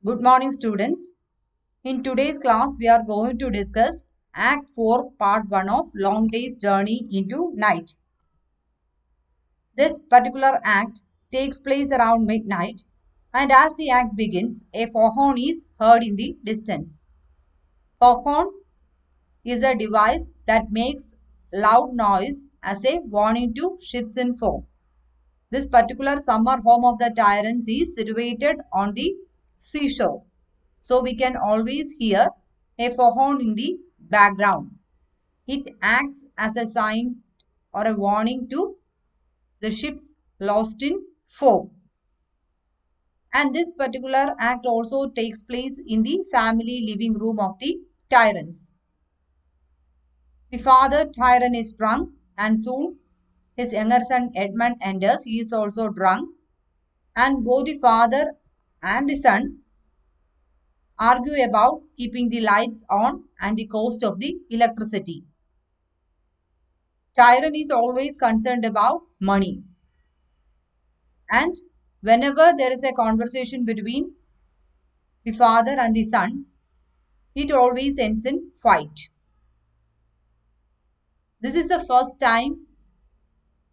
Good morning, students. In today's class, we are going to discuss Act 4, Part 1 of Long Day's Journey into Night. This particular act takes place around midnight, and as the act begins, a foghorn is heard in the distance. Foghorn is a device that makes loud noise as a warning to ships in fog. This particular summer home of the Tyrants is situated on the seashore. So we can always hear a foghorn in the background. It acts as a sign or a warning to the ships lost in fog. And this particular act also takes place in the family living room of the Tyrants. The father Tyrant is drunk, and soon his younger son Edmund enters. He is also drunk, and both the father and the son argue about keeping the lights on and the cost of the electricity. Tyrant is always concerned about money. And whenever there is a conversation between the father and the sons, it always ends in fight. This is the first time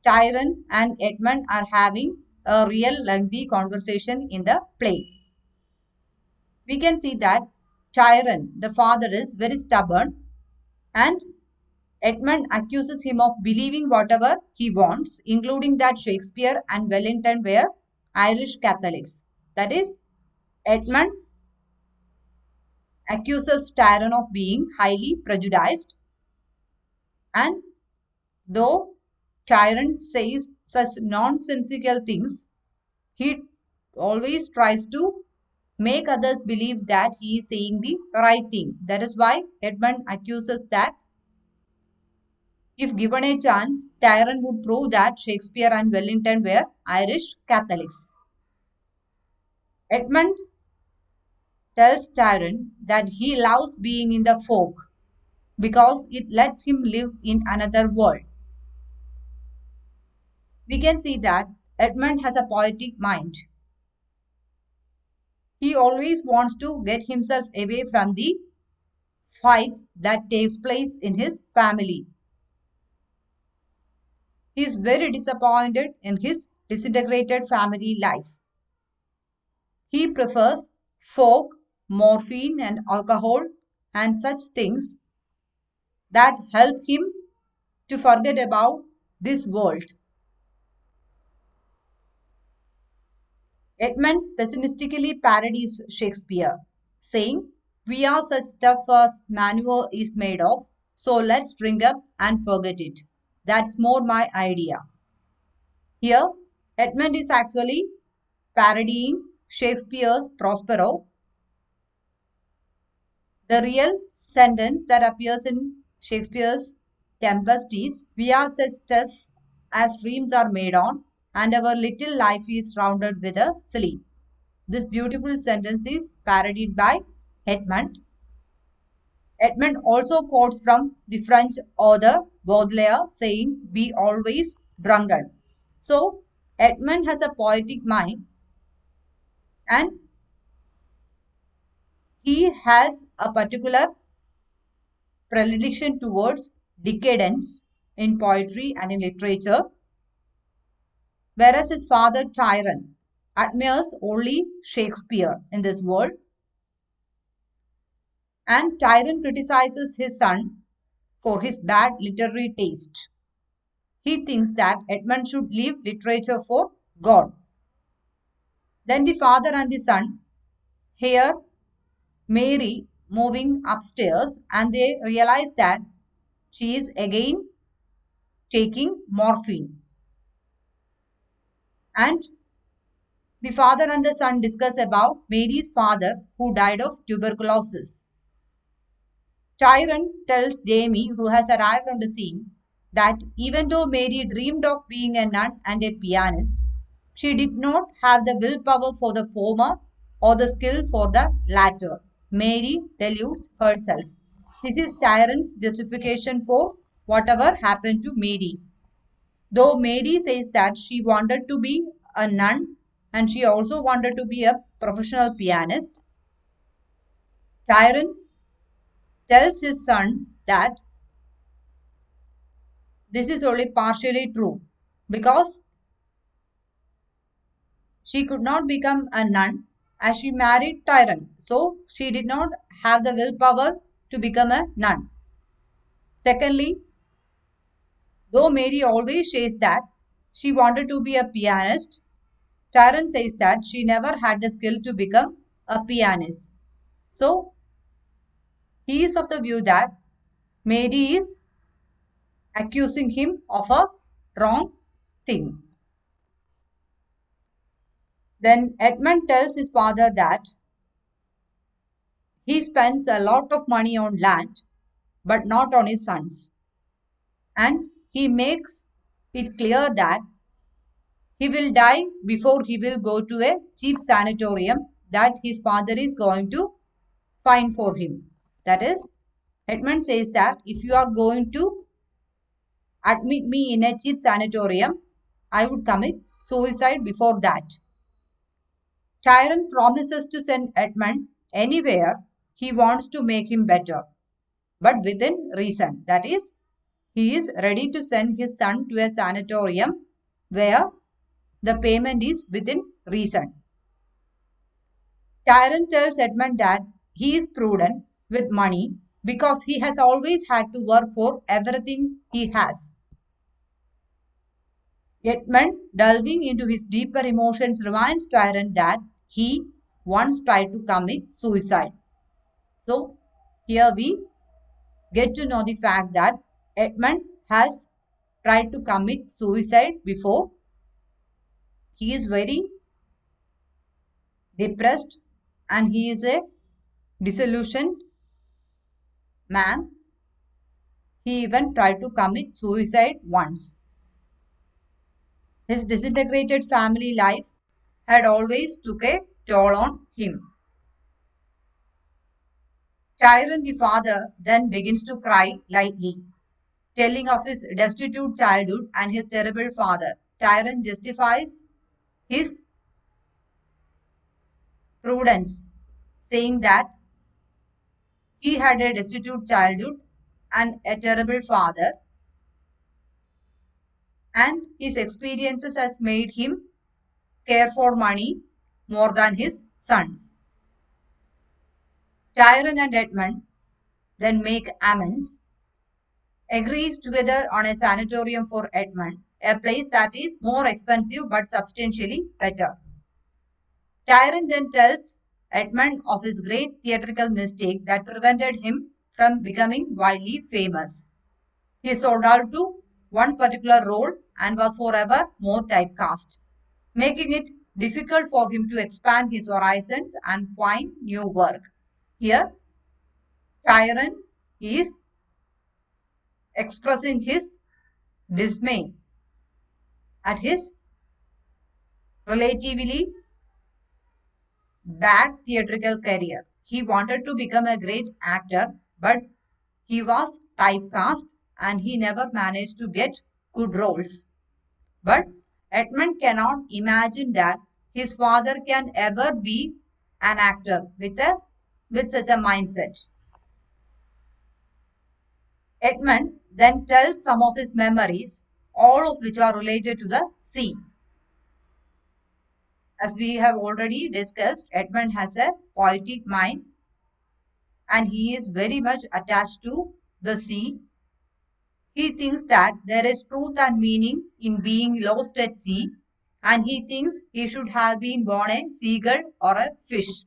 Tyrant and Edmund are having a real lengthy conversation in the play. We can see that Tyrant, the father, is very stubborn, and Edmund accuses him of believing whatever he wants, including that Shakespeare and Wellington were Irish Catholics. That is, Edmund accuses Tyrone of being highly prejudiced, and though Tyrone says such nonsensical things, he always tries to make others believe that he is saying the right thing. That is why Edmund accuses that if given a chance, Tyrone would prove that Shakespeare and Wellington were Irish Catholics. Edmund tells Tyrone that he loves being in the fog because it lets him live in another world. We can see that Edmund has a poetic mind. He always wants to get himself away from the fights that takes place in his family. He is very disappointed in his disintegrated family life. He prefers fog, morphine and alcohol and such things that help him to forget about this world. Edmund pessimistically parodies Shakespeare, saying, "We are such stuff as manure is made of, so let's drink up and forget it. That's more my idea." Here, Edmund is actually parodying Shakespeare's Prospero. The real sentence that appears in Shakespeare's Tempest is, "We are such stuff as dreams are made on, and our little life is rounded with a silly." This beautiful sentence is parodied by Edmund. Edmund also quotes from the French author Baudelaire saying, "Be always drunken." So, Edmund has a poetic mind, and he has a particular predilection towards decadence in poetry and in literature, whereas his father Tyrone admires only Shakespeare in this world, and Tyrone criticizes his son for his bad literary taste. He thinks that Edmund should leave literature for God. Then the father and the son hear Mary moving upstairs, and they realize that she is again taking morphine. And the father and the son discuss about Mary's father who died of tuberculosis. Tyrone tells Jamie, who has arrived on the scene, that even though Mary dreamed of being a nun and a pianist, she did not have the willpower for the former or the skill for the latter. Mary deludes herself. This is Tyrone's justification for whatever happened to Mary. Though Mary says that she wanted to be a nun and she also wanted to be a professional pianist, Chiron tells his sons that this is only partially true because she could not become a nun as she married Chiron. So she did not have the willpower to become a nun. Secondly, though Mary always says that she wanted to be a pianist, Chiron says that she never had the skill to become a pianist. So he is of the view that Mary is accusing him of a wrong thing. Then Edmund tells his father that he spends a lot of money on land but not on his sons. And he makes it clear that he will die before he will go to a cheap sanatorium that his father is going to find for him. That is, Edmund says that if you are going to admit me in a cheap sanatorium, I would commit suicide before that. Chiron promises to send Edmund anywhere he wants to make him better, but within reason. That is, he is ready to send his son to a sanatorium where the payment is within reason. Chiron tells Edmund that he is prudent with money because he has always had to work for everything he has. Edmund, delving into his deeper emotions, reminds Chiron that he once tried to commit suicide. So, here we get to know the fact that Edmund has tried to commit suicide before. He is very depressed and he is a disillusioned man. He even tried to commit suicide once. His disintegrated family life had always took a toll on him. Chiron the father then begins to cry lightly, telling of his destitute childhood and his terrible father. Chiron justifies his prudence, saying that he had a destitute childhood and a terrible father, and his experiences has made him care for money more than his sons. Chiron and Edmund then make amends, agrees together on a sanatorium for Edmund, a place that is more expensive but substantially better. Chiron then tells Edmund of his great theatrical mistake that prevented him from becoming widely famous. He sold out to one particular role and was forever more typecast, making it difficult for him to expand his horizons and find new work. Here, Chiron is expressing his dismay at his relatively bad theatrical career. He wanted to become a great actor, but he was typecast and he never managed to get good roles. But Edmund cannot imagine that his father can ever be an actor with such a mindset. Edmund then tells some of his memories, all of which are related to the sea. As we have already discussed, Edmund has a poetic mind and he is very much attached to the sea. He thinks that there is truth and meaning in being lost at sea, and he thinks he should have been born a seagull or a fish.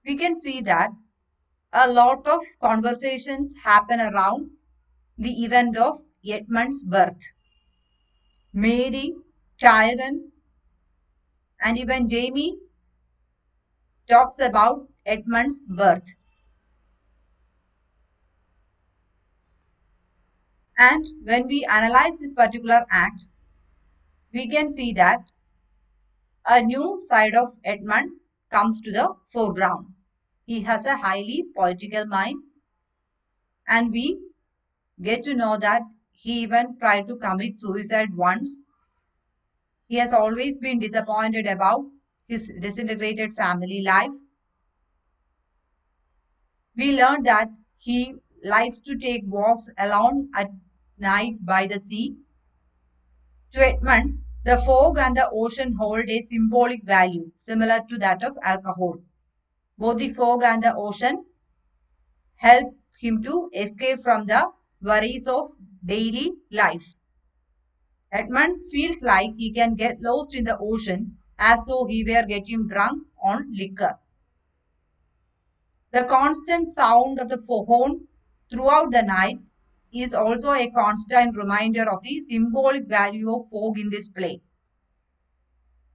We can see that a lot of conversations happen around the event of Edmund's birth. Mary, Chiron, and even Jamie talks about Edmund's birth. And when we analyze this particular act, we can see that a new side of Edmund comes to the foreground. He has a highly political mind, and we get to know that he even tried to commit suicide once. He has always been disappointed about his disintegrated family life, We learned that he likes to take walks alone at night by the sea. To Edmund, the fog and the ocean hold a symbolic value similar to that of alcohol. Both the fog and the ocean help him to escape from the worries of daily life. Edmund feels like he can get lost in the ocean as though he were getting drunk on liquor. The constant sound of the horn throughout the night is also a constant reminder of the symbolic value of fog in this play.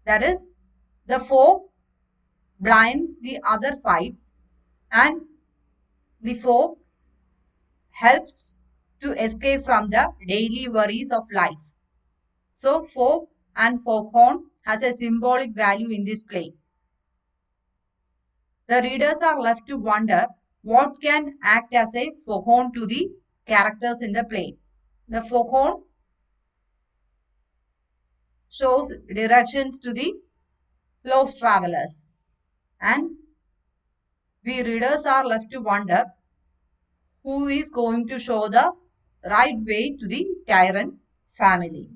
That is, the fog blinds the other sides, and the fog helps to escape from the daily worries of life. So, fog and foghorn has a symbolic value in this play. The readers are left to wonder what can act as a foghorn to the characters in the play. The foghorn shows directions to the lost travelers, and we readers are left to wonder who is going to show the right way to the tyrant family.